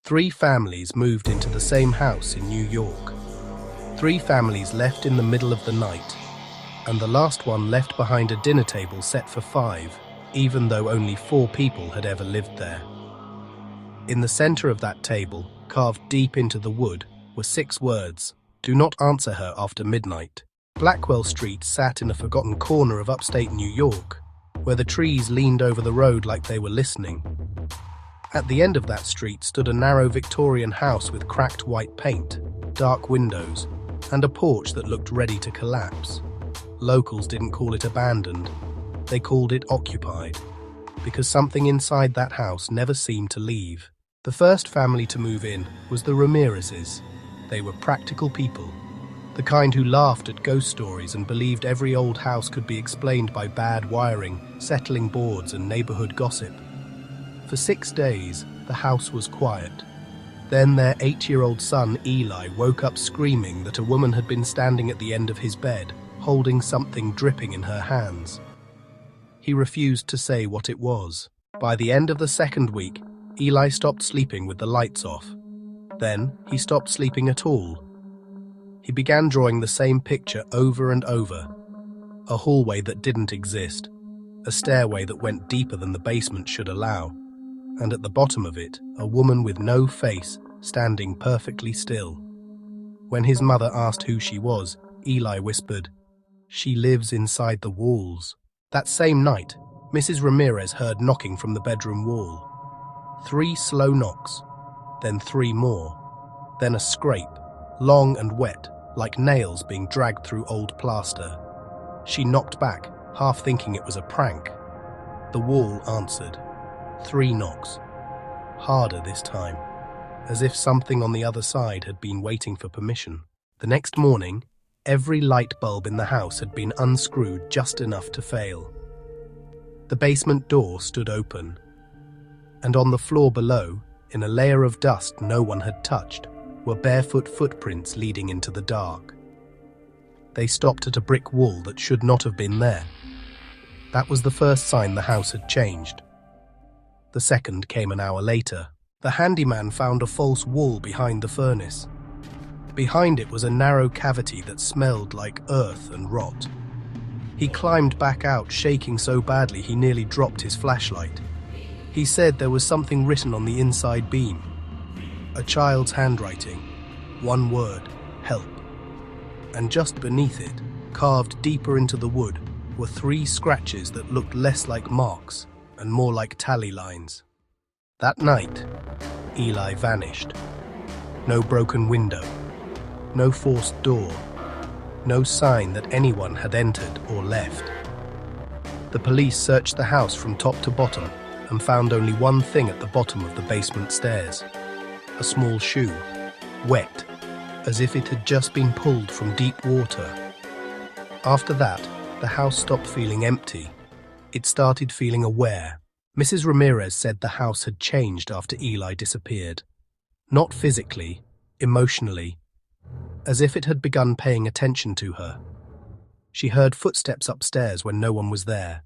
Three families moved into the same house in New York. Three families left in the middle of the night, and the last one left behind a dinner table set for 5, even though only 4 people had ever lived there. In the center of that table, carved deep into the wood, were 6 words: "Do not answer her after midnight." Blackwell Street sat in a forgotten corner of upstate New York, where the trees leaned over the road like they were listening. At the end of that street stood a narrow Victorian house with cracked white paint, dark windows, and a porch that looked ready to collapse. Locals didn't call it abandoned, they called it occupied, because something inside that house never seemed to leave. The first family to move in was the Ramirez's. They were practical people, the kind who laughed at ghost stories and believed every old house could be explained by bad wiring, settling boards, and neighborhood gossip. For 6 days, the house was quiet. Then their 8-year-old son, Eli, woke up screaming that a woman had been standing at the end of his bed, holding something dripping in her hands. He refused to say what it was. By the end of the 2nd week, Eli stopped sleeping with the lights off. Then, he stopped sleeping at all. He began drawing the same picture over and over. A hallway that didn't exist. A stairway that went deeper than the basement should allow. And at the bottom of it, a woman with no face, standing perfectly still. When his mother asked who she was, Eli whispered, "She lives inside the walls." That same night, Mrs. Ramirez heard knocking from the bedroom wall. 3 slow knocks, then 3 more, then a scrape, long and wet, like nails being dragged through old plaster. She knocked back, half thinking it was a prank. The wall answered. 3 knocks, harder this time, as if something on the other side had been waiting for permission. The next morning, every light bulb in the house had been unscrewed just enough to fail. The basement door stood open, and on the floor below, in a layer of dust no one had touched, were barefoot footprints leading into the dark. They stopped at a brick wall that should not have been there. That was the first sign the house had changed. The second came an hour later. The handyman found a false wall behind the furnace. Behind it was a narrow cavity that smelled like earth and rot. He climbed back out, shaking so badly he nearly dropped his flashlight. He said there was something written on the inside beam. A child's handwriting. 1 word, help. And just beneath it, carved deeper into the wood, were 3 scratches that looked less like marks and more like tally lines. That night, Eli vanished. No broken window, no forced door, no sign that anyone had entered or left. The police searched the house from top to bottom and found only one thing at the bottom of the basement stairs. A small shoe, wet, as if it had just been pulled from deep water. After that, the house stopped feeling empty. It started feeling aware. Mrs. Ramirez said the house had changed after Eli disappeared. Not physically, emotionally, as if it had begun paying attention to her. She heard footsteps upstairs when no one was there.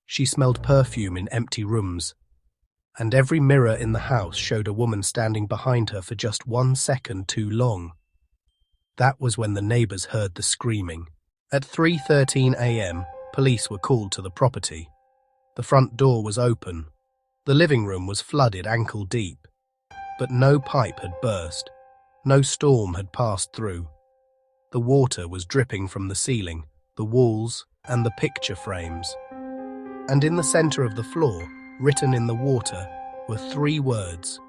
She smelled perfume in empty rooms. And every mirror in the house showed a woman standing behind her for just 1 second too long. That was when the neighbors heard the screaming. At 3:13 a.m., police were called to the property. The front door was open. The living room was flooded ankle deep. But no pipe had burst. No storm had passed through. The water was dripping from the ceiling, the walls, and the picture frames. And in the center of the floor, written in the water, were 3 words.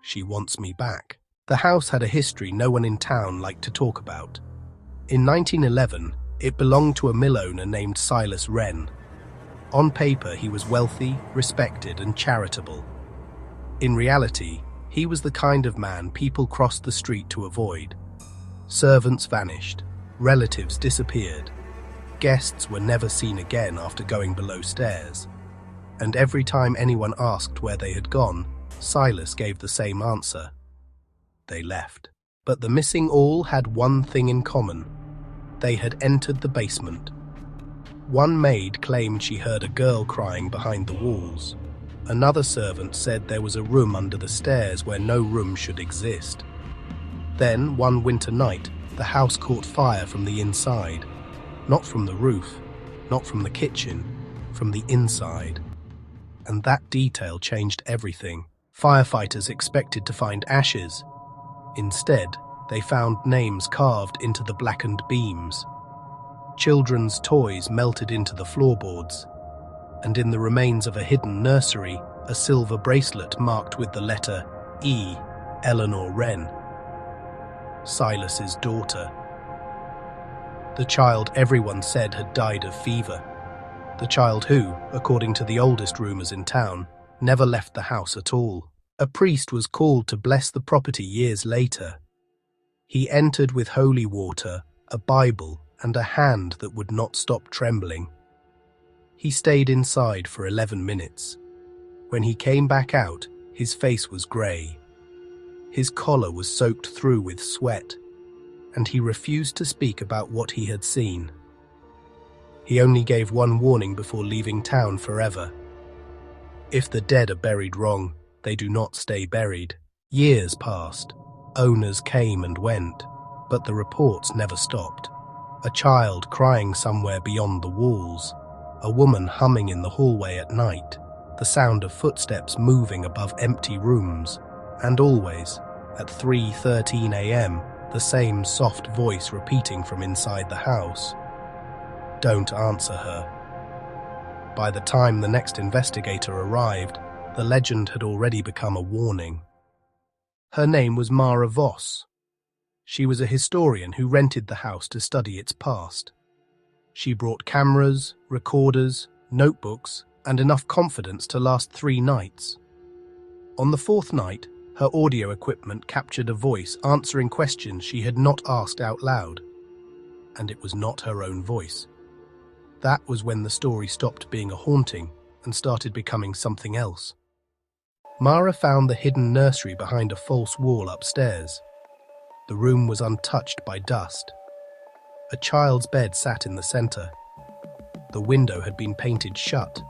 "She wants me back." The house had a history no one in town liked to talk about. In 1911, it belonged to a mill owner named Silas Wren. On paper, he was wealthy, respected, and charitable. In reality, he was the kind of man people crossed the street to avoid. Servants vanished, relatives disappeared, guests were never seen again after going below stairs. And every time anyone asked where they had gone, Silas gave the same answer. They left. But the missing all had one thing in common. They had entered the basement. One maid claimed she heard a girl crying behind the walls. Another servant said there was a room under the stairs where no room should exist. Then, one winter night, the house caught fire from the inside. Not from the roof, not from the kitchen, from the inside. And that detail changed everything. Firefighters expected to find ashes. Instead, they found names carved into the blackened beams. Children's toys melted into the floorboards, and in the remains of a hidden nursery, a silver bracelet marked with the letter E, Eleanor Wren, Silas's daughter. The child everyone said had died of fever. The child who, according to the oldest rumors in town, never left the house at all. A priest was called to bless the property years later. He entered with holy water, a Bible, and a hand that would not stop trembling. He stayed inside for 11 minutes. When he came back out, his face was grey. His collar was soaked through with sweat, and he refused to speak about what he had seen. He only gave one warning before leaving town forever. If the dead are buried wrong, they do not stay buried. Years passed. Owners came and went, but the reports never stopped. A child crying somewhere beyond the walls. A woman humming in the hallway at night. The sound of footsteps moving above empty rooms. And always, at 3:13 a.m., the same soft voice repeating from inside the house. Don't answer her. By the time the next investigator arrived, the legend had already become a warning. Her name was Mara Voss. She was a historian who rented the house to study its past. She brought cameras, recorders, notebooks, and enough confidence to last 3 nights. On the 4th night, her audio equipment captured a voice answering questions she had not asked out loud. And it was not her own voice. That was when the story stopped being a haunting and started becoming something else. Mara found the hidden nursery behind a false wall upstairs. The room was untouched by dust. A child's bed sat in the center. The window had been painted shut.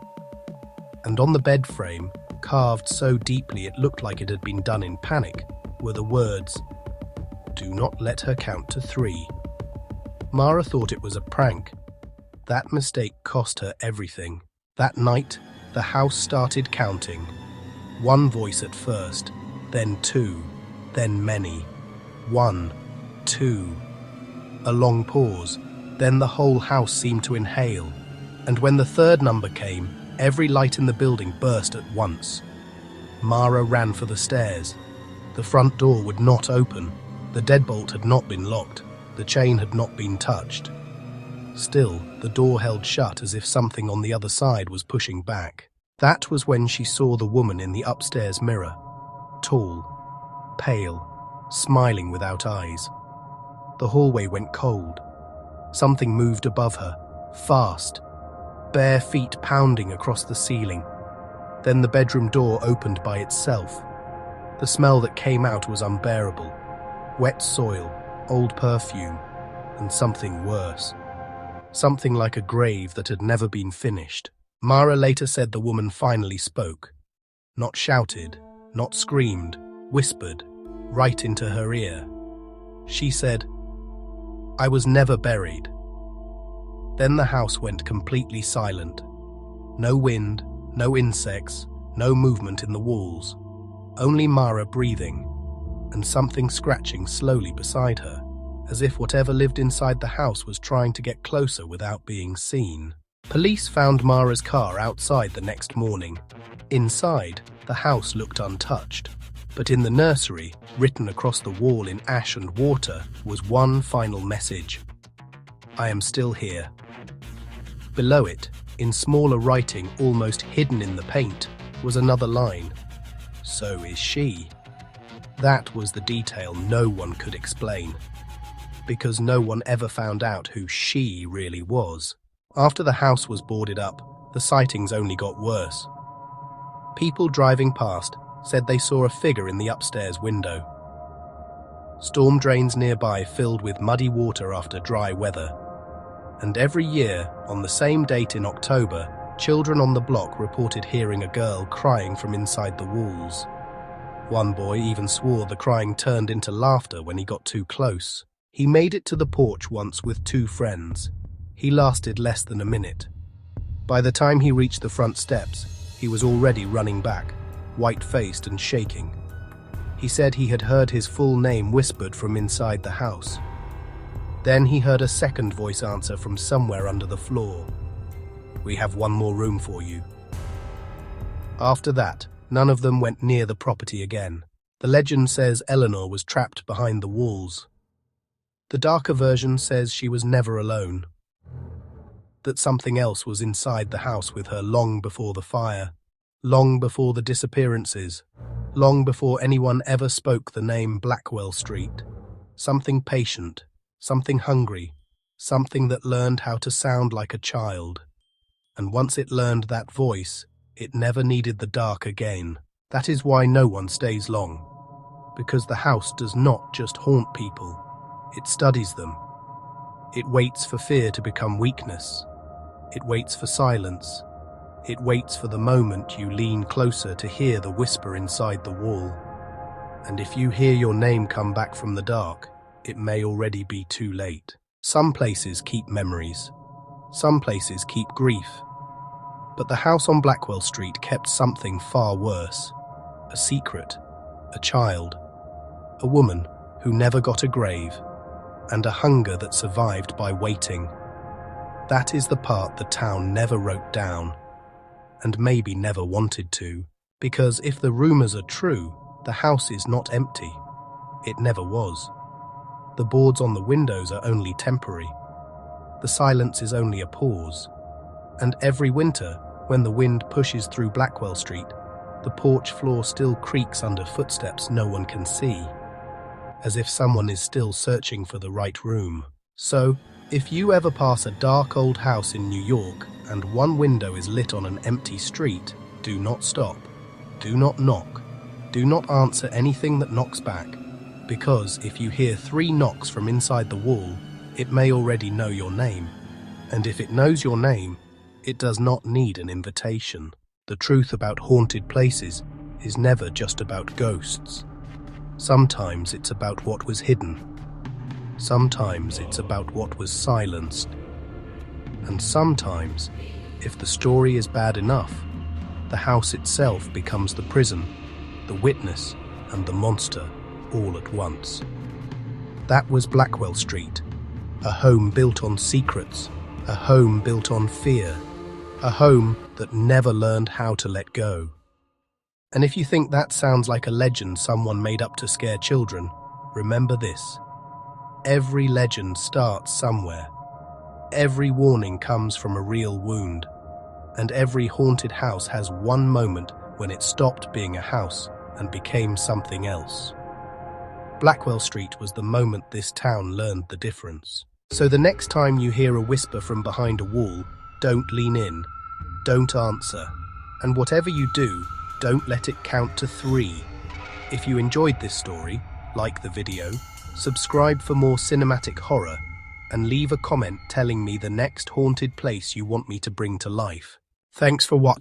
And on the bed frame, carved so deeply it looked like it had been done in panic, were the words, "Do not let her count to 3. Mara thought it was a prank. That mistake cost her everything. That night, the house started counting. 1 voice at first, then 2, then many. 1, 2. A long pause, then the whole house seemed to inhale, and when the 3rd number came, every light in the building burst at once. Mara ran for the stairs. The front door would not open. The deadbolt had not been locked. The chain had not been touched. Still, the door held shut as if something on the other side was pushing back. That was when she saw the woman in the upstairs mirror. Tall, pale, smiling without eyes. The hallway went cold. Something moved above her, fast, bare feet pounding across the ceiling. Then the bedroom door opened by itself. The smell that came out was unbearable. Wet soil, old perfume, and something worse. Something like a grave that had never been finished. Mara later said the woman finally spoke. Not shouted, not screamed, whispered, right into her ear. She said, "I was never buried." Then the house went completely silent. No wind, no insects, no movement in the walls. Only Mara breathing, and something scratching slowly beside her, as if whatever lived inside the house was trying to get closer without being seen. Police found Mara's car outside the next morning. Inside, the house looked untouched, but in the nursery, written across the wall in ash and water, was one final message. "I am still here." Below it, in smaller writing almost hidden in the paint, was another line. "So is she." That was the detail no one could explain, because no one ever found out who she really was. After the house was boarded up, the sightings only got worse. People driving past said they saw a figure in the upstairs window. Storm drains nearby filled with muddy water after dry weather. And every year, on the same date in October, Children on the block reported hearing a girl crying from inside the walls. One boy even swore the crying turned into laughter when he got too close. He made it to the porch once with 2 friends. He lasted less than a minute. By the time he reached the front steps, he was already running back, white-faced and shaking. He said he had heard his full name whispered from inside the house. Then he heard a second voice answer from somewhere under the floor. "We have one more room for you." After that, none of them went near the property again. The legend says Eleanor was trapped behind the walls. The darker version says she was never alone, that something else was inside the house with her long before the fire, long before the disappearances, long before anyone ever spoke the name Blackwell Street. Something patient, something hungry, something that learned how to sound like a child. And once it learned that voice, it never needed the dark again. That is why no one stays long. Because the house does not just haunt people, it studies them. It waits for fear to become weakness. It waits for silence. It waits for the moment you lean closer to hear the whisper inside the wall. And if you hear your name come back from the dark, it may already be too late. Some places keep memories. Some places keep grief. But the house on Blackwell Street kept something far worse. A secret. A child. A woman who never got a grave. And a hunger that survived by waiting. That is the part the town never wrote down. And maybe never wanted to. Because if the rumors are true, the house is not empty. It never was. The boards on the windows are only temporary. The silence is only a pause. And every winter, when the wind pushes through Blackwell Street, the porch floor still creaks under footsteps no one can see, as if someone is still searching for the right room. So, if you ever pass a dark old house in New York and one window is lit on an empty street, do not stop. Do not knock. Do not answer anything that knocks back, because if you hear 3 knocks from inside the wall, it may already know your name. And if it knows your name, it does not need an invitation. The truth about haunted places is never just about ghosts. Sometimes it's about what was hidden. Sometimes it's about what was silenced. And sometimes, if the story is bad enough, the house itself becomes the prison, the witness, and the monster all at once. That was Blackwell Street, a home built on secrets, a home built on fear, a home that never learned how to let go. And if you think that sounds like a legend someone made up to scare children, remember this. Every legend starts somewhere. Every warning comes from a real wound. And every haunted house has one moment when it stopped being a house and became something else. Blackwell Street was the moment this town learned the difference. So the next time you hear a whisper from behind a wall, don't lean in, don't answer, and whatever you do, don't let it count to 3. If you enjoyed this story, like the video, subscribe for more cinematic horror, and leave a comment telling me the next haunted place you want me to bring to life. Thanks for watching.